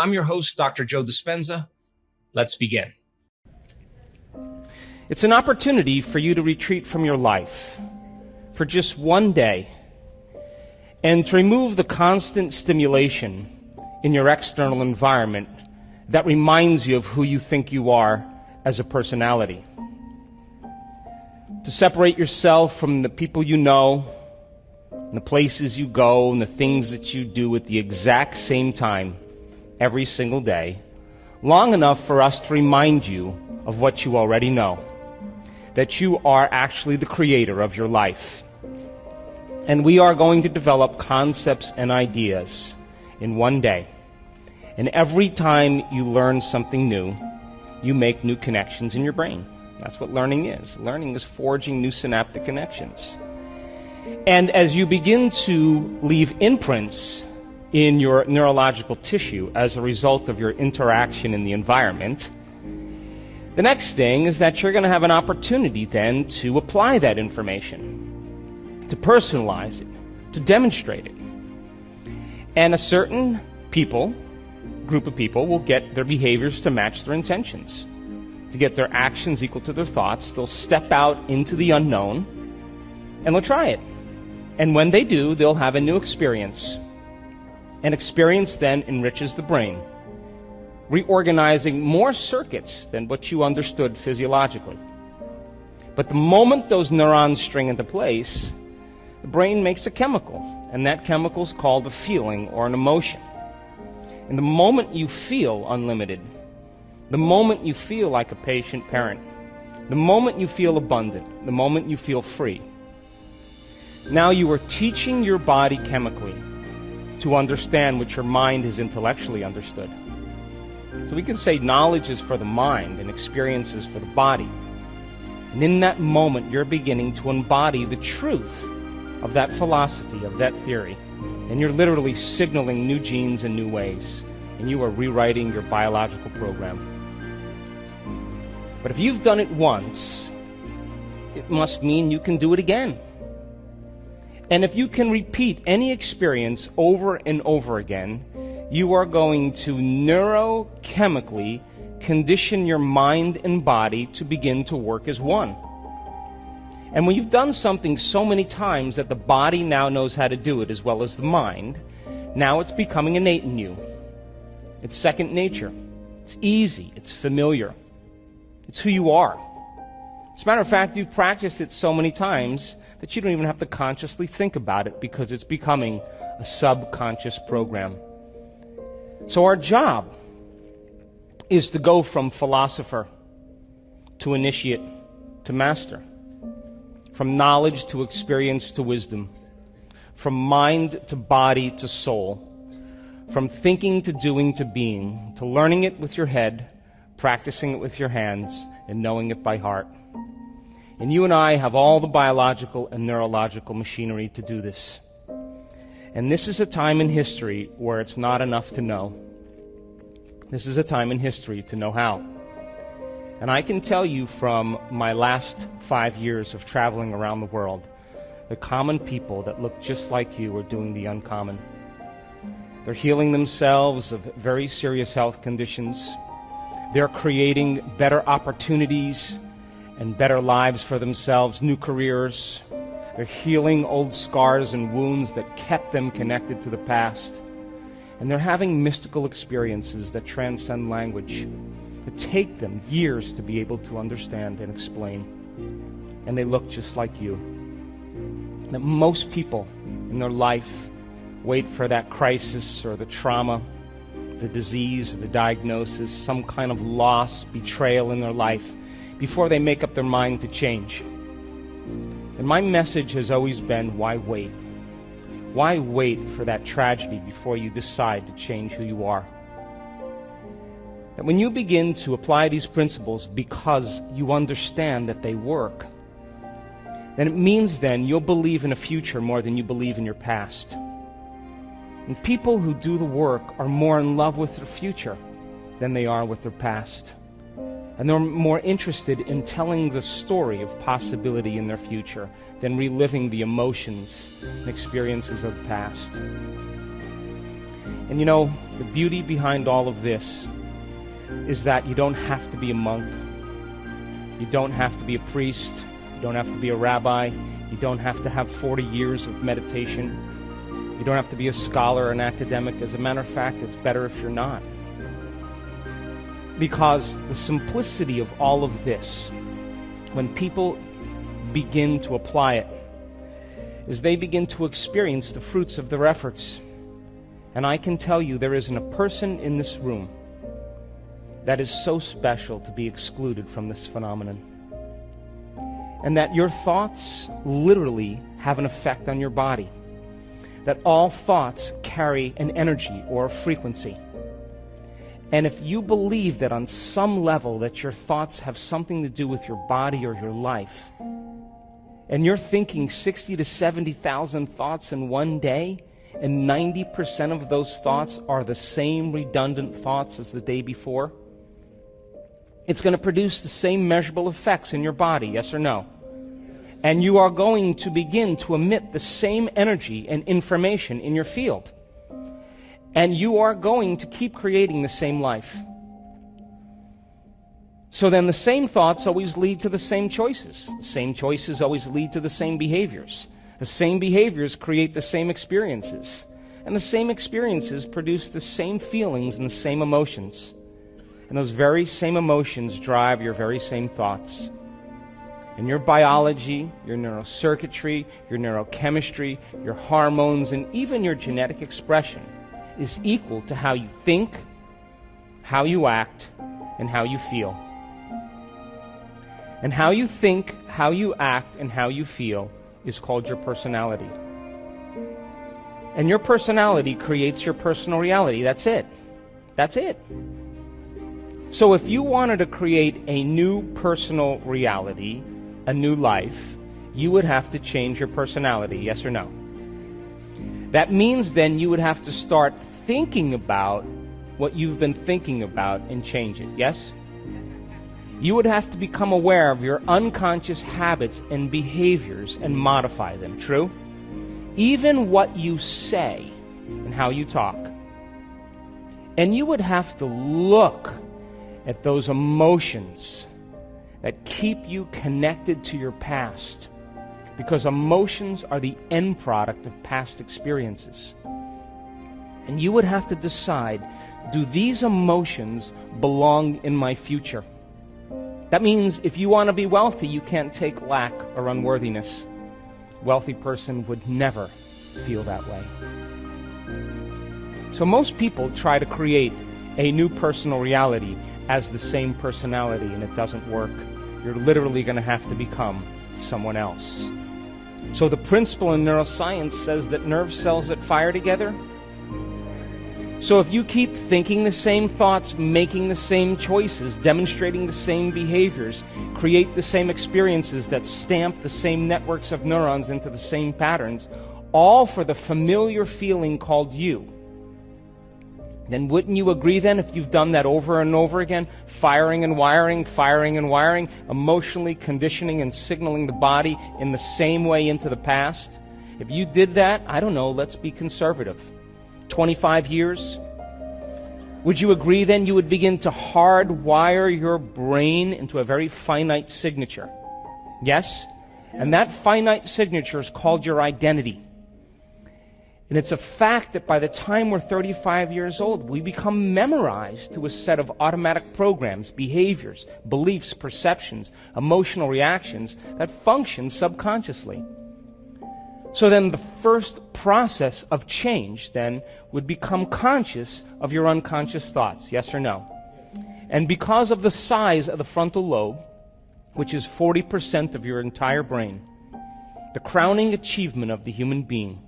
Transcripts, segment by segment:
I'm your host, Dr. Joe Dispenza. Let's begin. It's an opportunity for you to retreat from your life for just one day and to remove the constant stimulation in your external environment that reminds you of who you think you are as a personality. To separate yourself from the people you know, and the places you go, and the things that you do at the exact same time every single day, long enough for us to remind you of what you already know, that you are actually the creator of your life. And we are going to develop concepts and ideas in one day. And every time you learn something new, you make new connections in your brain. That's what learning is. Learning is forging new synaptic connections. And as you begin to leave imprints in your neurological tissue as a result of your interaction in the environment, the next thing is that you're going to have an opportunity then to apply that information, to personalize it, to demonstrate it. And a certain group of people will get their behaviors to match their intentions, to get their actions equal to their thoughts. They'll step out into the unknown and they'll try it. And when they do, they'll have a new experience. An experience then enriches the brain, reorganizing more circuits than what you understood physiologically. But the moment those neurons string into place, the brain makes a chemical, and that chemical is called a feeling or an emotion. And the moment you feel unlimited, the moment you feel like a patient parent, the moment you feel abundant, the moment you feel free, now you are teaching your body chemically to understand what your mind has intellectually understood. So we can say knowledge is for the mind and experience is for the body. And in that moment, you're beginning to embody the truth of that philosophy, of that theory. And you're literally signaling new genes in new ways. And you are rewriting your biological program. But if you've done it once, it must mean you can do it again. And if you can repeat any experience over and over again, you are going to neurochemically condition your mind and body to begin to work as one. And when you've done something so many times that the body now knows how to do it as well as the mind, now it's becoming innate in you. It's second nature. It's easy. It's familiar. It's who you are. As a matter of fact, you've practiced it so many times that you don't even have to consciously think about it because it's becoming a subconscious program. So our job is to go from philosopher to initiate to master, from knowledge to experience to wisdom, from mind to body to soul, from thinking to doing to being, to learning it with your head, practicing it with your hands, and knowing it by heart. And you and I have all the biological and neurological machinery to do this. And this is a time in history where it's not enough to know. This is a time in history to know how. And I can tell you from my last 5 years of traveling around the world, the common people that look just like you are doing the uncommon. They're healing themselves of very serious health conditions. They're creating better opportunities and better lives for themselves, new careers. They're healing old scars and wounds that kept them connected to the past. And they're having mystical experiences that transcend language, that take them years to be able to understand and explain. And they look just like you. That most people in their life wait for that crisis or the trauma, the disease, or the diagnosis, some kind of loss, betrayal in their life, before they make up their mind to change. And my message has always been, why wait? Why wait for that tragedy before you decide to change who you are? That when you begin to apply these principles because you understand that they work, then it means then you'll believe in a future more than you believe in your past. And people who do the work are more in love with their future than they are with their past. And they're more interested in telling the story of possibility in their future than reliving the emotions and experiences of the past. And you know, the beauty behind all of this is that you don't have to be a monk. You don't have to be a priest. You don't have to be a rabbi. You don't have to have 40 years of meditation. You don't have to be a scholar or an academic. As a matter of fact, it's better if you're not. Because the simplicity of all of this, when people begin to apply it, is they begin to experience the fruits of their efforts. And I can tell you there isn't a person in this room that is so special to be excluded from this phenomenon. And that your thoughts literally have an effect on your body. That all thoughts carry an energy or a frequency. And if you believe that on some level that your thoughts have something to do with your body or your life, and you're thinking 60 to 70,000 thoughts in one day, and 90% of those thoughts are the same redundant thoughts as the day before, it's going to produce the same measurable effects in your body, yes or no? And you are going to begin to emit the same energy and information in your field. And you are going to keep creating the same life. So then the same thoughts always lead to the same choices. The same choices always lead to the same behaviors. The same behaviors create the same experiences. And the same experiences produce the same feelings and the same emotions. And those very same emotions drive your very same thoughts. And your biology, your neurocircuitry, your neurochemistry, your hormones, and even your genetic expression is equal to how you think, how you act, and how you feel. And how you think, how you act, and how you feel is called your personality. And your personality creates your personal reality. That's it. That's it. So if you wanted to create a new personal reality, a new life, you would have to change your personality, yes or no? That means then you would have to start thinking about what you've been thinking about and change it, yes? You would have to become aware of your unconscious habits and behaviors and modify them, true? Even what you say and how you talk. And you would have to look at those emotions that keep you connected to your past, because emotions are the end product of past experiences. And you would have to decide, do these emotions belong in my future? That means if you want to be wealthy, you can't take lack or unworthiness. A wealthy person would never feel that way. So most people try to create a new personal reality as the same personality, and it doesn't work. You're literally going to have to become someone else. So the principle in neuroscience says that nerve cells that fire together. So if you keep thinking the same thoughts, making the same choices, demonstrating the same behaviors, create the same experiences that stamp the same networks of neurons into the same patterns, all for the familiar feeling called you, then wouldn't you agree then, if you've done that over and over again, firing and wiring, emotionally conditioning and signaling the body in the same way into the past? If you did that, I don't know, let's be conservative, 25 years, would you agree then you would begin to hardwire your brain into a very finite signature? Yes? And that finite signature is called your identity. And it's a fact that by the time we're 35 years old, we become memorized to a set of automatic programs, behaviors, beliefs, perceptions, emotional reactions that function subconsciously. So then the first process of change then would become conscious of your unconscious thoughts, yes or no? And because of the size of the frontal lobe, which is 40% of your entire brain, the crowning achievement of the human being,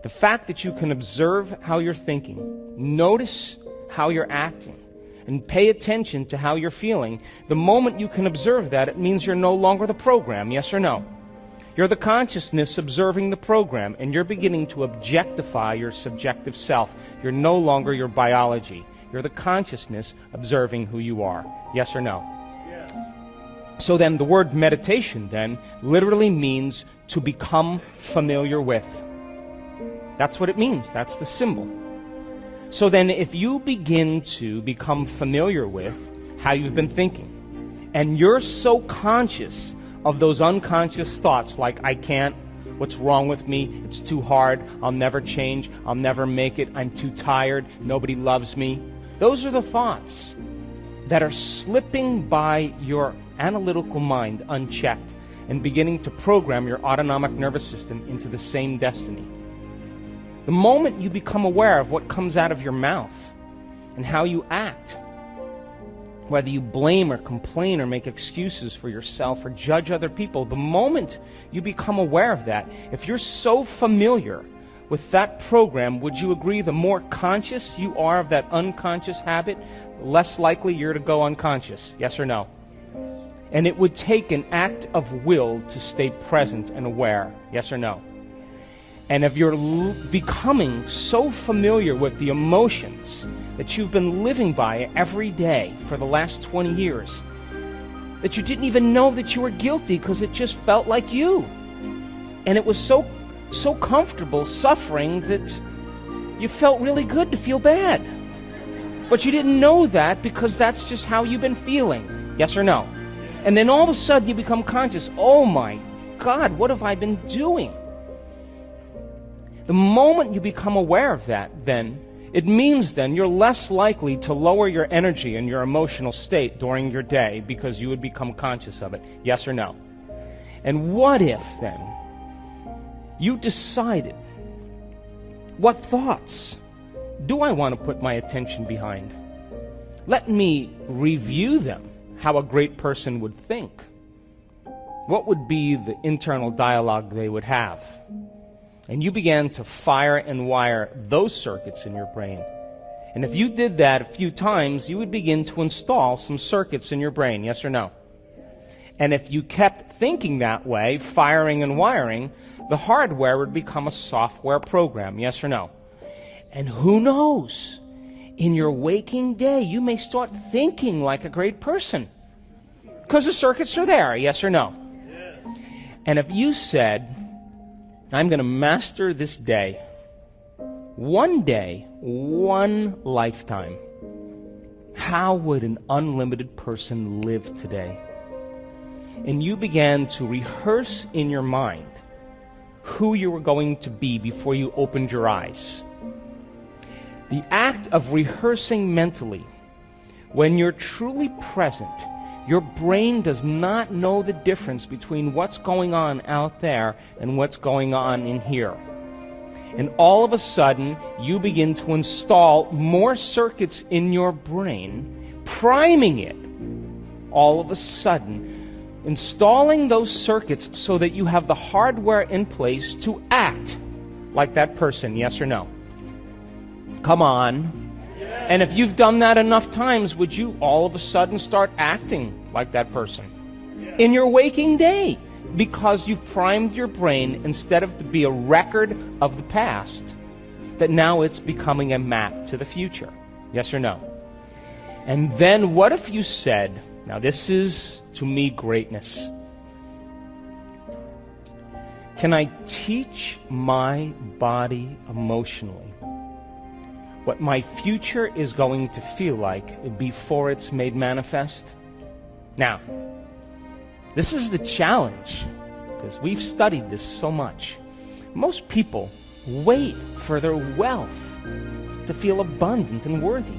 the fact that you can observe how you're thinking, notice how you're acting, and pay attention to how you're feeling, the moment you can observe that, it means you're no longer the program, yes or no? You're the consciousness observing the program, and you're beginning to objectify your subjective self. You're no longer your biology. You're the consciousness observing who you are, yes or no? Yes. So then the word meditation then literally means to become familiar with. That's what it means. That's the symbol. So then if you begin to become familiar with how you've been thinking, and you're so conscious of those unconscious thoughts like, I can't, what's wrong with me, it's too hard, I'll never change, I'll never make it, I'm too tired, nobody loves me. Those are the thoughts that are slipping by your analytical mind unchecked and beginning to program your autonomic nervous system into the same destiny. The moment you become aware of what comes out of your mouth and how you act, whether you blame or complain or make excuses for yourself or judge other people, the moment you become aware of that, if you're so familiar with that program, would you agree the more conscious you are of that unconscious habit, the less likely you're to go unconscious? Yes or no? And it would take an act of will to stay present and aware. Yes or no? And if you're becoming so familiar with the emotions that you've been living by every day for the last 20 years, that you didn't even know that you were guilty because it just felt like you. And it was so comfortable suffering that you felt really good to feel bad. But you didn't know that because that's just how you've been feeling. Yes or no? And then all of a sudden you become conscious. Oh my God, what have I been doing? The moment you become aware of that, then, it means then you're less likely to lower your energy and your emotional state during your day because you would become conscious of it. Yes or no? And what if, then, you decided, what thoughts do I want to put my attention behind? Let me review them, how a great person would think. What would be the internal dialogue they would have? And you began to fire and wire those circuits in your brain. And if you did that a few times, you would begin to install some circuits in your brain, yes or no? And if you kept thinking that way, firing and wiring, the hardware would become a software program, yes or no? And who knows? In your waking day, you may start thinking like a great person. Because the circuits are there, yes or no? Yes. And if you said, I'm going to master this day, one lifetime, how would an unlimited person live today? And you began to rehearse in your mind who you were going to be before you opened your eyes. The act of rehearsing mentally, when you're truly present, your brain does not know the difference between what's going on out there and what's going on in here. And all of a sudden, you begin to install more circuits in your brain, priming it. All of a sudden, installing those circuits so that you have the hardware in place to act like that person, yes or no? Come on. And if you've done that enough times, would you all of a sudden start acting like that person in your waking day? Because you've primed your brain instead of to be a record of the past, that now it's becoming a map to the future. Yes or no? And then what if you said, now this is, to me, greatness. Can I teach my body emotionally what my future is going to feel like before it's made manifest? Now, this is the challenge, because we've studied this so much. Most people wait for their wealth to feel abundant and worthy.